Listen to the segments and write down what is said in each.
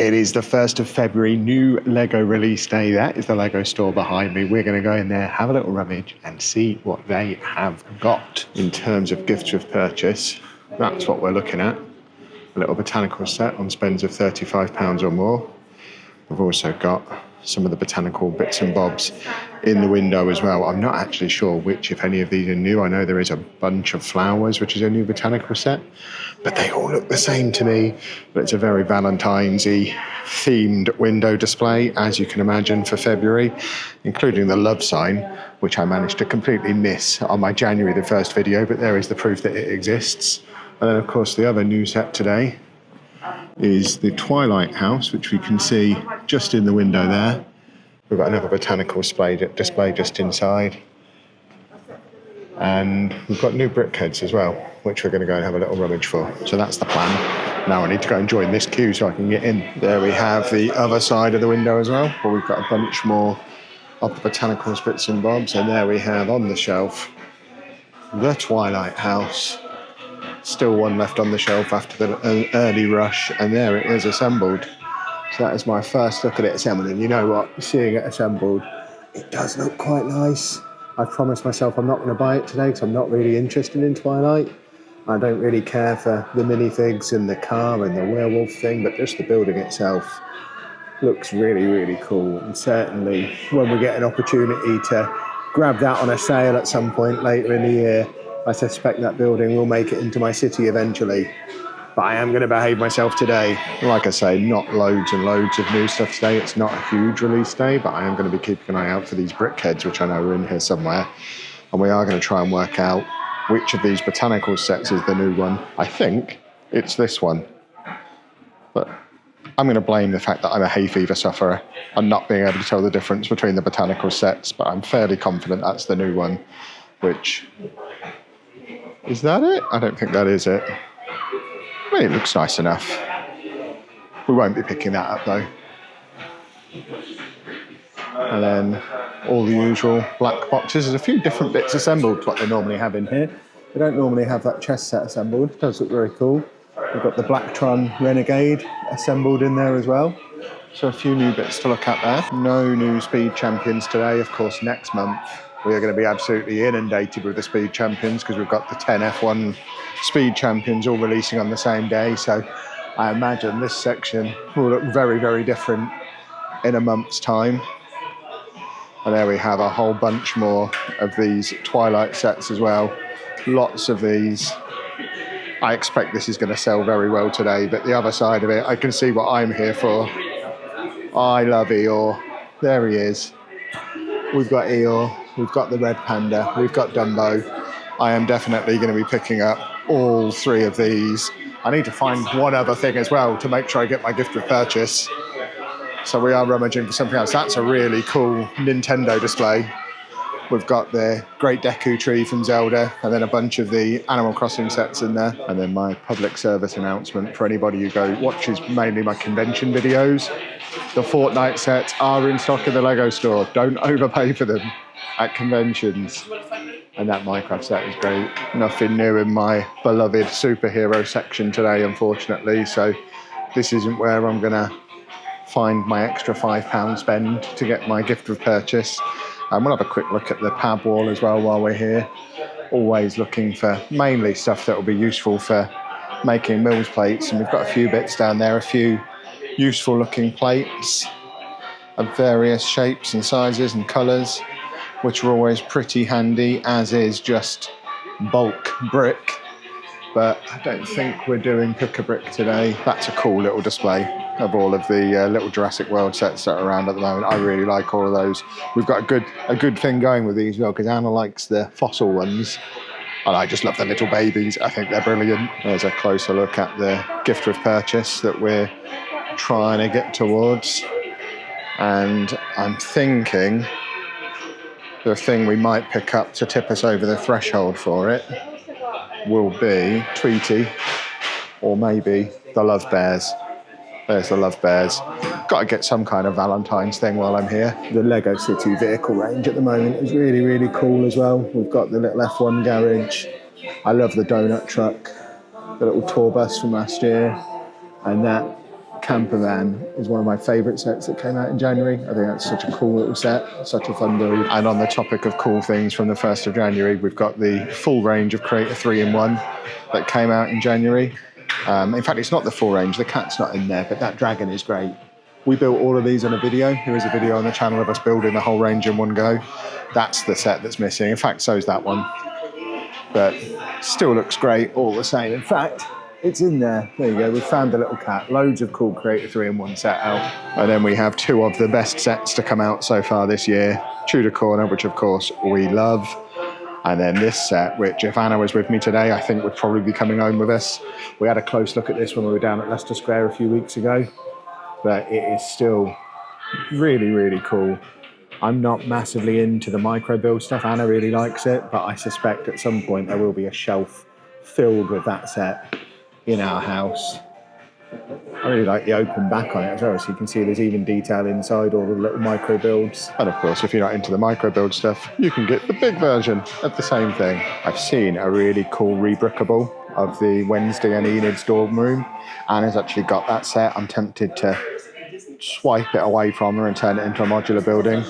It is the 1st of February, new Lego release day. That is the Lego store behind me. We're going to go in there, have a little rummage and see what they have got in terms of gifts with purchase. That's what we're looking at. A little botanical set on spends of £35 or more. We've also got some of the botanical bits and bobs in the window as well. I'm not actually sure which, if any of these are new. I know there is a bunch of flowers, which is a new botanical set, but they all look the same to me. But it's a very Valentine's-y themed window display, as you can imagine, for February, including the love sign, which I managed to completely miss on my January the 1st video, but there is the proof that it exists. And then, of course, the other new set today is the Twilight House, which we can see just in the window there. We've got another botanical display just inside. And we've got new BrickHeadz as well, which we're going to go and have a little rummage for. So that's the plan. Now I need to go and join this queue so I can get in. There we have the other side of the window as well, where we've got a bunch more of the botanicals bits and bobs. And there we have on the shelf the Twilight House. Still one left on the shelf after the early rush, and there it is assembled. So that is my first look at it assembled, and you know what, seeing it assembled, it does look quite nice. I promised myself I'm not going to buy it today because I'm not really interested in Twilight. I don't really care for the minifigs and the car and the werewolf thing, but just the building itself looks really, really cool. And certainly when we get an opportunity to grab that on a sale at some point later in the year, I suspect that building will make it into my city eventually. But I am going to behave myself today. Like I say, not loads and loads of new stuff today. It's not a huge release day, but I am going to be keeping an eye out for these BrickHeadz, which I know are in here somewhere. And we are going to try and work out which of these botanical sets is the new one. I think it's this one. But I'm going to blame the fact that I'm a hay fever sufferer and not being able to tell the difference between the botanical sets. But I'm fairly confident that's the new one, which... Is that it? I don't think that is it. I mean, it looks nice enough. We won't be picking that up though. And then all the usual black boxes. There's a few different bits assembled to what they normally have in here. They don't normally have that chess set assembled. It does look very cool. We've got the Blacktron Renegade assembled in there as well. So a few new bits to look at there. No new Speed Champions today. Of course, next month we are going to be absolutely inundated with the Speed Champions because we've got the 10 F1 Speed Champions all releasing on the same day. So I imagine this section will look very, very different in a month's time. And there we have a whole bunch more of these Twilight sets as well. Lots of these. I expect this is going to sell very well today, but the other side of it, I can see what I'm here for. I love Eeyore. There he is. We've got Eeyore. We've got the Red Panda, we've got Dumbo. I am definitely going to be picking up all three of these. I need to find one other thing as well to make sure I get my gift with purchase. So we are rummaging for something else. That's a really cool Nintendo display. We've got the Great Deku Tree from Zelda, and then a bunch of the Animal Crossing sets in there. And then my public service announcement for anybody who watches mainly my convention videos. The Fortnite sets are in stock in the Lego store. Don't overpay for them at conventions. And that Minecraft set is great. Nothing new in my beloved superhero section today, unfortunately. So this isn't where I'm going to find my extra £5 spend to get my gift of purchase. And we'll have a quick look at the pab wall as well while we're here. Always looking for mainly stuff that will be useful for making Mills plates. And we've got a few bits down there, a few useful looking plates of various shapes and sizes and colours, which are always pretty handy, as is just bulk brick. But I don't think we're doing pick-a-brick today. That's a cool little display of all of the little Jurassic World sets that are around at the moment. I really like all of those. We've got a good thing going with these as well, because Anna likes the fossil ones. And I just love the little babies. I think they're brilliant. There's a closer look at the gift with purchase that we're trying to get towards. And I'm thinking the thing we might pick up to tip us over the threshold for it will be Tweety, or maybe the Love Bears. There's the Love Bears. Got to get some kind of Valentine's thing while I'm here. The Lego City vehicle range at the moment is really, really cool as well. We've got the little F1 garage. I love the donut truck, the little tour bus from last year, and that camper van is one of my favourite sets that came out in January. I think that's such a cool little set, such a fun build. And on the topic of cool things from the 1st of January, we've got the full range of Creator 3-in-1 that came out in January. In fact, it's not the full range, the cat's not in there, but that dragon is great. We built all of these on a video. There is a video on the channel of us building the whole range in one go. That's the set that's missing. In fact, so is that one. But still looks great all the same. In fact, it's in there. There you go. We found the little cat. Loads of cool Creator 3-in-1 set out. And then we have 2 of the best sets to come out so far this year. Tudor Corner, which of course we love. And then this set, which if Anna was with me today, I think would probably be coming home with us. We had a close look at this when we were down at Leicester Square a few weeks ago. But it is still really, really cool. I'm not massively into the micro build stuff. Anna really likes it, but I suspect at some point there will be a shelf filled with that set in our house. I really like the open back on it as well, so you can see there's even detail inside all the little micro builds. And of course, if you're not into the micro build stuff, you can get the big version of the same thing. I've seen a really cool rebrickable of the Wednesday and Enid's dorm room. Anna's actually got that set. I'm tempted to swipe it away from her and turn it into a modular building.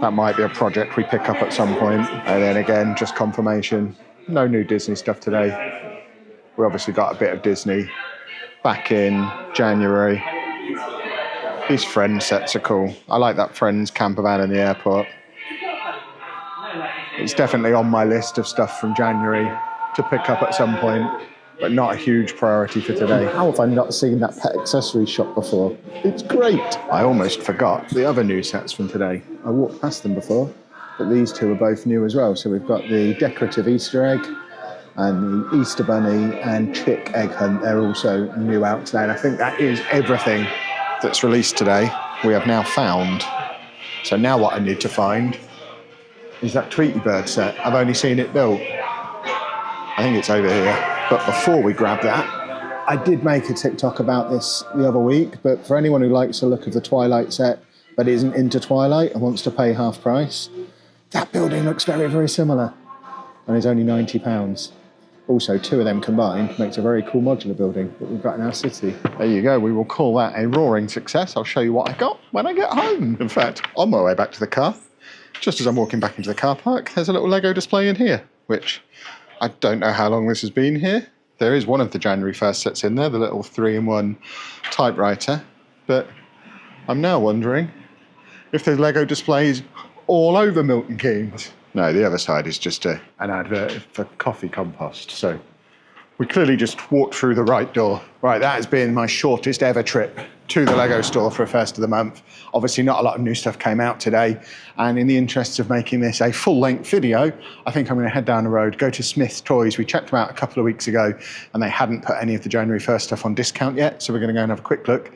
That might be a project we pick up at some point. And then again, just confirmation, no new Disney stuff today. We obviously got a bit of Disney back in January. These Friends sets are cool. I like that Friends camper van in the airport. It's definitely on my list of stuff from January to pick up at some point, but not a huge priority for today. How have I not seen that pet accessories shop before? It's great. I almost forgot the other new sets from today. I walked past them before, but these 2 are both new as well. So we've got the decorative Easter egg and the Easter Bunny and Chick Egg Hunt. They're also new out today. And I think that is everything that's released today we have now found. So now what I need to find is that Tweety Bird set. I've only seen it built. I think it's over here. But before we grab that, I did make a TikTok about this the other week, but for anyone who likes the look of the Twilight set but isn't into Twilight and wants to pay half price, that building looks very, very similar and is only £90. Also, 2 of them combined makes a very cool modular building that we've got in our city. There you go. We will call that a roaring success. I'll show you what I got when I get home. In fact, on my way back to the car, just as I'm walking back into the car park, there's a little Lego display in here, which I don't know how long this has been here. There is one of the January 1st sets in there, the little 3-in-1 typewriter. But I'm now wondering if there's Lego displays all over Milton Keynes. No, the other side is just an advert for coffee compost. So we clearly just walked through the right door. Right, that has been my shortest ever trip to the Lego store for a 1st of the month. Obviously not a lot of new stuff came out today. And in the interests of making this a full-length video, I think I'm going to head down the road, go to Smyths Toys. We checked them out a couple of weeks ago and they hadn't put any of the January 1st stuff on discount yet. So we're going to go and have a quick look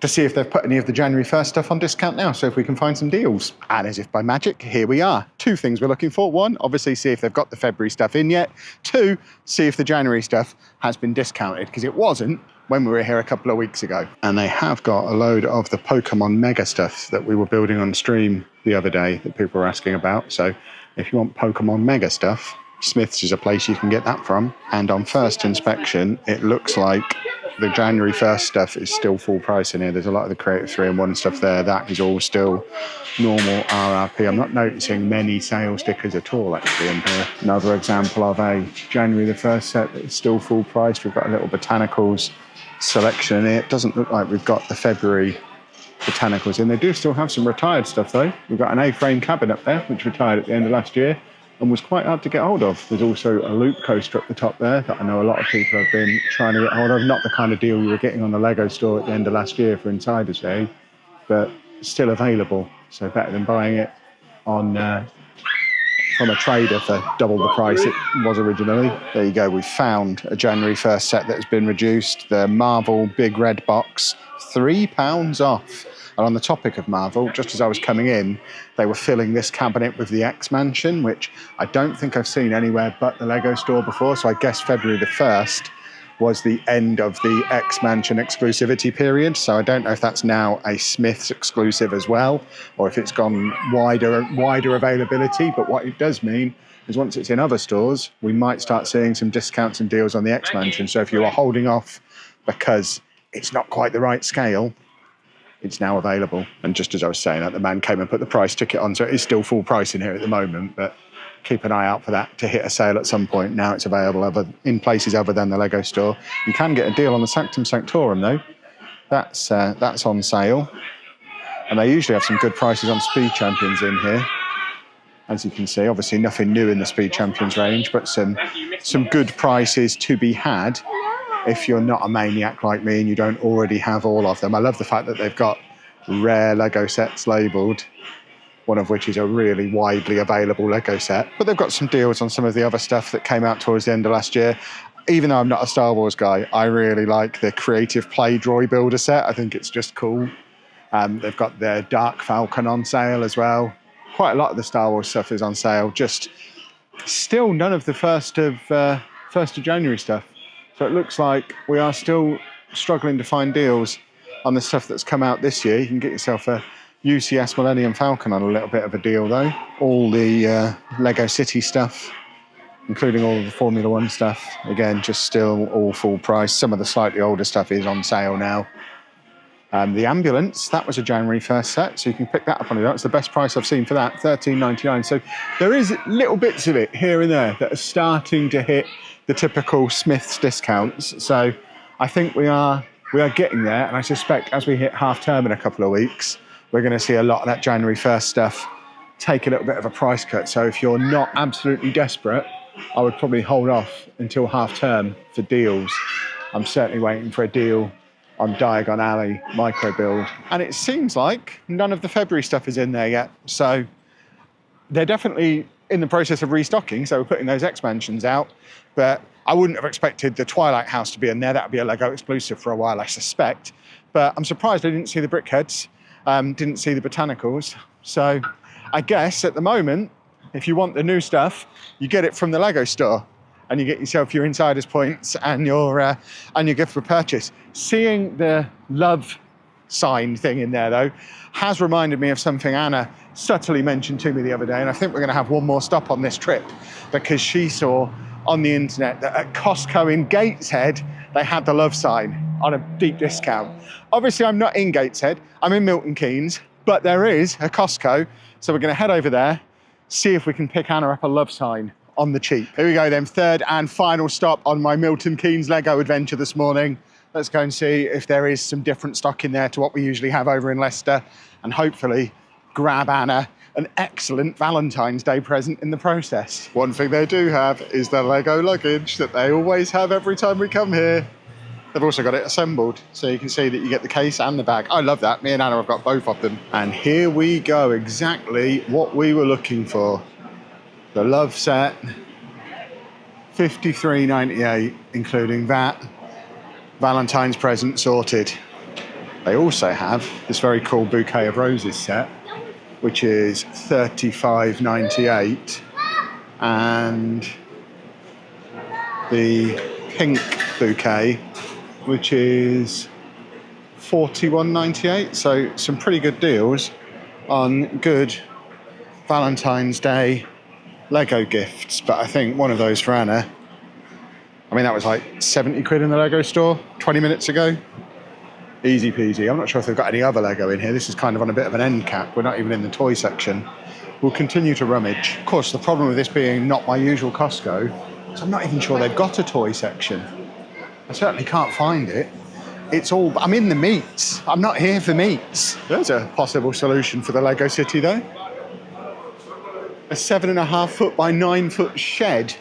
to see if they've put any of the January 1st stuff on discount now, so if we can find some deals. And as if by magic, here we are. 2 things we're looking for. 1, obviously see if they've got the February stuff in yet. 2, see if the January stuff has been discounted, because it wasn't when we were here a couple of weeks ago. And they have got a load of the Pokemon Mega stuff that we were building on stream the other day that people were asking about. So if you want Pokemon Mega stuff, Smyths is a place you can get that from. And on first inspection, it looks like the January 1st stuff is still full price in here. There's a lot of the Creative 3-in-1 stuff there. That is all still normal RRP. I'm not noticing many sale stickers at all actually in here. Another example of a January the 1st set that is still full price. We've got a little Botanicals selection in here. It doesn't look like we've got the February Botanicals in. They do still have some retired stuff though. We've got an A-frame cabin up there, which retired at the end of last year and was quite hard to get hold of. There's also a loop coaster up the top there that I know a lot of people have been trying to get hold of. Not the kind of deal you were getting on the Lego store at the end of last year for Insider's Day, but still available. So better than buying it on from a trader for double the price it was originally. There you go, we found a January 1st set that has been reduced. The Marvel Big Red Box, £3 off. And on the topic of Marvel, just as I was coming in, they were filling this cabinet with the X-Mansion, which I don't think I've seen anywhere but the Lego store before. So I guess February the 1st was the end of the X-Mansion exclusivity period. So I don't know if that's now a Smyths exclusive as well, or if it's gone wider availability. But what it does mean is once it's in other stores, we might start seeing some discounts and deals on the X-Mansion. So if you are holding off because it's not quite the right scale, it's now available. And just as I was saying, the man came and put the price ticket on, so it is still full price in here at the moment, but keep an eye out for that to hit a sale at some point. Now it's available in places other than the Lego store. You can get a deal on the Sanctum Sanctorum though. That's on sale. And they usually have some good prices on Speed Champions in here. As you can see, obviously nothing new in the Speed Champions range, but some good prices to be had if you're not a maniac like me and you don't already have all of them. I love the fact that they've got rare Lego sets labelled, one of which is a really widely available Lego set. But they've got some deals on some of the other stuff that came out towards the end of last year. Even though I'm not a Star Wars guy, I really like the Creative Play Droid Builder set. I think it's just cool. They've got their Dark Falcon on sale as well. Quite a lot of the Star Wars stuff is on sale. Just still none of the 1st of January stuff. So it looks like we are still struggling to find deals on the stuff that's come out this year. You can get yourself a UCS Millennium Falcon on a little bit of a deal though. All the Lego City stuff, including all of the Formula One stuff, again, just still all full price. Some of the slightly older stuff is on sale now. The Ambulance, that was a January 1st set, so you can pick that up on it. That's the best price I've seen for that, $13.99. So there is little bits of it here and there that are starting to hit the typical Smyths discounts. So I think we are getting there, and I suspect as we hit half term in a couple of weeks, we're going to see a lot of that January 1st stuff take a little bit of a price cut. So if you're not absolutely desperate, I would probably hold off until half term for deals. I'm certainly waiting for a deal on Diagon Alley micro build, and it seems like none of the February stuff is in there yet. So they're definitely in the process of restocking, so we're putting those expansions out, but I wouldn't have expected the Twilight House to be in there. That would be a Lego exclusive for a while, I suspect, but I'm surprised I didn't see the BrickHeadz, didn't see the Botanicals. So I guess at the moment, if you want the new stuff, you get it from the Lego store, and you get yourself your insiders points and your gift for purchase. Seeing the love sign thing in there though has reminded me of something Anna subtly mentioned to me the other day, and I think we're going to have one more stop on this trip because she saw on the internet that at Costco in Gateshead they had the love sign on a deep discount. Obviously I'm not in Gateshead, I'm in Milton Keynes, but there is a Costco, so we're going to head over there, see if we can pick Anna up a love sign on the cheap. Here we go then, third and final stop on my Milton Keynes Lego adventure this morning. Let's go and see if there is some different stock in there to what we usually have over in Leicester, and hopefully grab Anna an excellent Valentine's Day present in the process. One thing they do have is the Lego luggage that they always have every time we come here. They've also got it assembled, so you can see that you get the case and the bag. I love that. Me and Anna have got both of them. And here we go, exactly what we were looking for. The love set, $53.98, including that. Valentine's present sorted. They also have this very cool bouquet of roses set, which is $35.98, and the pink bouquet, which is $41.98. So some pretty good deals on good Valentine's Day Lego gifts. But I think one of those for Anna, I mean, that was like 70 quid in the Lego store 20 minutes ago. Easy peasy. I'm not sure if they've got any other Lego in here. This is kind of on a bit of an end cap. We're not even in the toy section. We'll continue to rummage. Of course, the problem with this being not my usual Costco is I'm not even sure they've got a toy section. I certainly can't find it. It's all, I'm in the meats. I'm not here for meats. There's a possible solution for the Lego City though. A 7.5 foot by 9 foot shed.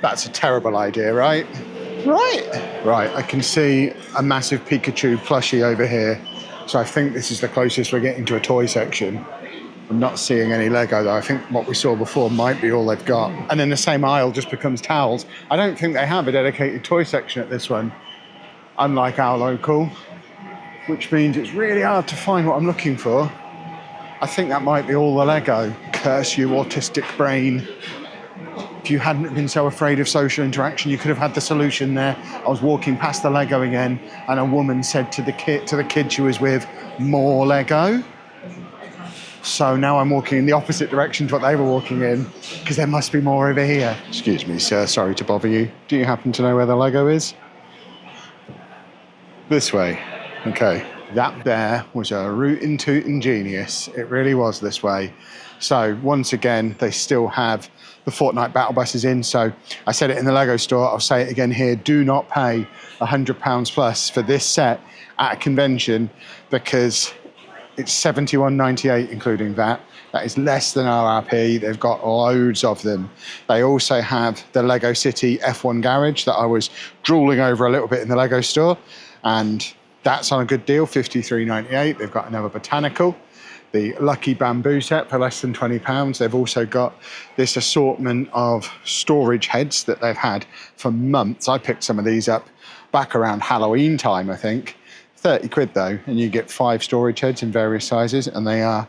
That's a terrible idea, right? Right, I can see a massive Pikachu plushie over here. So I think this is the closest we're getting to a toy section. I'm not seeing any Lego though. I think what we saw before might be all they've got. And then the same aisle just becomes towels. I don't think they have a dedicated toy section at this one, unlike our local, which means it's really hard to find what I'm looking for. I think that might be all the Lego. Curse you, autistic brain. If you hadn't been so afraid of social interaction, you could have had the solution there. I was walking past the Lego again, and a woman said to the kid she was with, "More Lego." So now I'm walking in the opposite direction to what they were walking in, because there must be more over here. Excuse me, sir, sorry to bother you. Do you happen to know where the Lego is? This way. Okay. That there was a rootin' tootin' genius. It really was this way. So once again, they still have the Fortnite battle buses in. So I said it in the Lego store, I'll say it again here. Do not pay £100 plus for this set at a convention, because it's £71.98 including VAT. That is less than RRP. They've got loads of them. They also have the Lego City F1 garage that I was drooling over a little bit in the Lego store, and that's on a good deal, £53.98. They've got another Botanical, the Lucky Bamboo set for less than £20. They've also got this assortment of storage heads that they've had for months. I picked some of these up back around Halloween time, I think. 30 quid though, and you get 5 storage heads in various sizes, and they are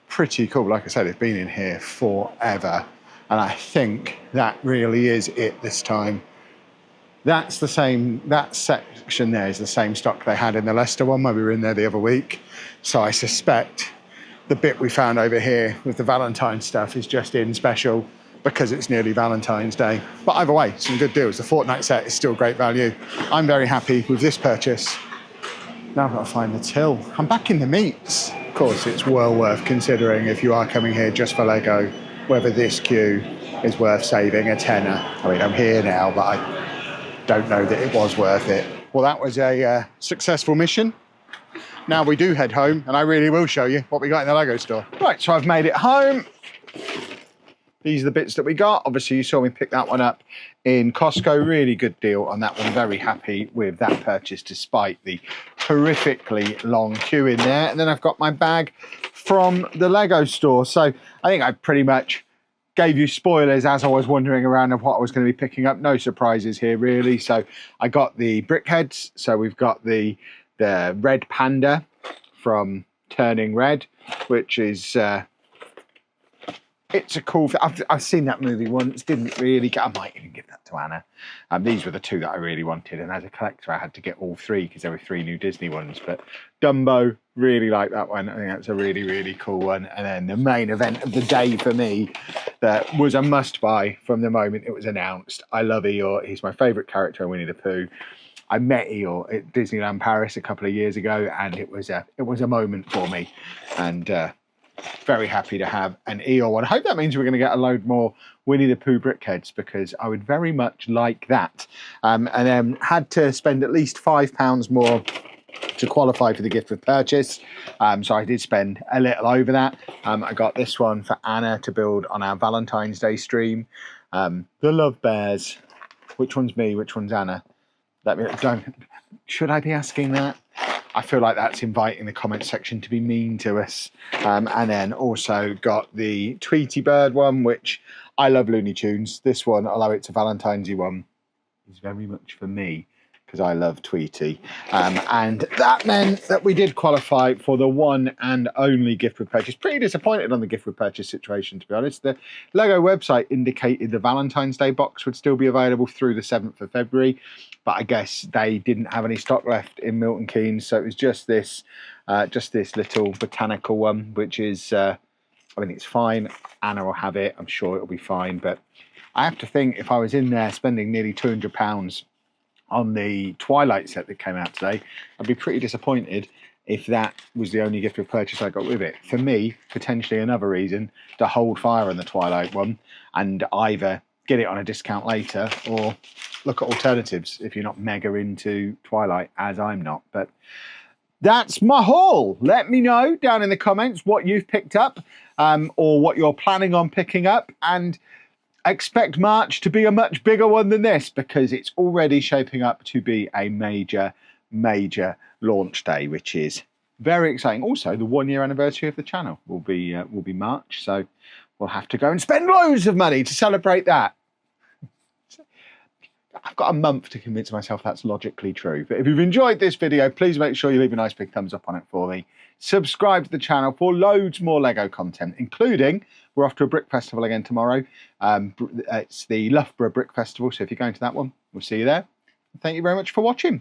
pretty cool. Like I said, they've been in here forever, and I think that really is it this time. That's the same, that section there is the same stock they had in the Leicester one when we were in there the other week. So I suspect the bit we found over here with the Valentine's stuff is just in special because it's nearly Valentine's Day. But either way, some good deals. The Fortnite set is still great value. I'm very happy with this purchase. Now I've got to find the till. I'm back in the meats. Of course, it's well worth considering if you are coming here just for Lego, whether this queue is worth saving a tenner. I mean, I'm here now, but I don't know that it was worth it. Well, that was a successful mission. Now we do head home, and I really will show you what we got in the Lego store. Right, so I've made it home. These are the bits that we got. Obviously, you saw me pick that one up in Costco. Really good deal on that one. Very happy with that purchase, despite the horrifically long queue in there. And then I've got my bag from the Lego store. So I think I pretty much gave you spoilers as I was wandering around of what I was going to be picking up. No surprises here, really. So I got the BrickHeadz. So we've got the Red Panda from Turning Red, which is... it's a cool... I've seen that movie once, didn't really get... I might even give that to Anna. These were the 2 that I really wanted, and as a collector I had to get all 3 because there were 3 new Disney ones. But Dumbo, really like that one. I think that's a really, really cool one. And then the main event of the day for me that was a must-buy from the moment it was announced. I love Eeyore. He's my favourite character in Winnie the Pooh. I met Eeyore at Disneyland Paris a couple of years ago, and it was a moment for me. And... very happy to have an Eeyore one. I hope that means we're going to get a load more Winnie the Pooh BrickHeadz, because I would very much like that. And then had to spend at least £5 more to qualify for the gift of purchase. So I did spend a little over that. I got this one for Anna to build on our Valentine's Day stream. The Love Bears. Which one's me? Which one's Anna? Should I be asking that? I feel like that's inviting the comment section to be mean to us. And then also got the Tweety Bird one, which I love Looney Tunes. This one, although it's a Valentine's-y one, is very much for me because I love Tweety. And that meant that we did qualify for the one and only gift with purchase. Pretty disappointed on the gift with purchase situation, to be honest. The Lego website indicated the Valentine's Day box would still be available through the 7th of February. But I guess they didn't have any stock left in Milton Keynes, so it was just this little botanical one, which is, I mean, it's fine. Anna will have it. I'm sure it'll be fine. But I have to think, if I was in there spending nearly £200 on the Twilight set that came out today, I'd be pretty disappointed if that was the only gift of purchase I got with it. For me, potentially another reason to hold fire on the Twilight one and either get it on a discount later or look at alternatives if you're not mega into Twilight, as I'm not. But that's my haul. Let me know down in the comments what you've picked up or what you're planning on picking up, and expect March to be a much bigger one than this, because it's already shaping up to be a major launch day, which is very exciting. Also, the 1-year anniversary of the channel will be March, so we'll have to go and spend loads of money to celebrate that. I've got a month to convince myself that's logically true. But if you've enjoyed this video, please make sure you leave a nice big thumbs up on it for me. Subscribe to the channel for loads more Lego content, including, we're off to a Brick Festival again tomorrow. It's the Loughborough Brick Festival, so if you're going to that one, we'll see you there. Thank you very much for watching.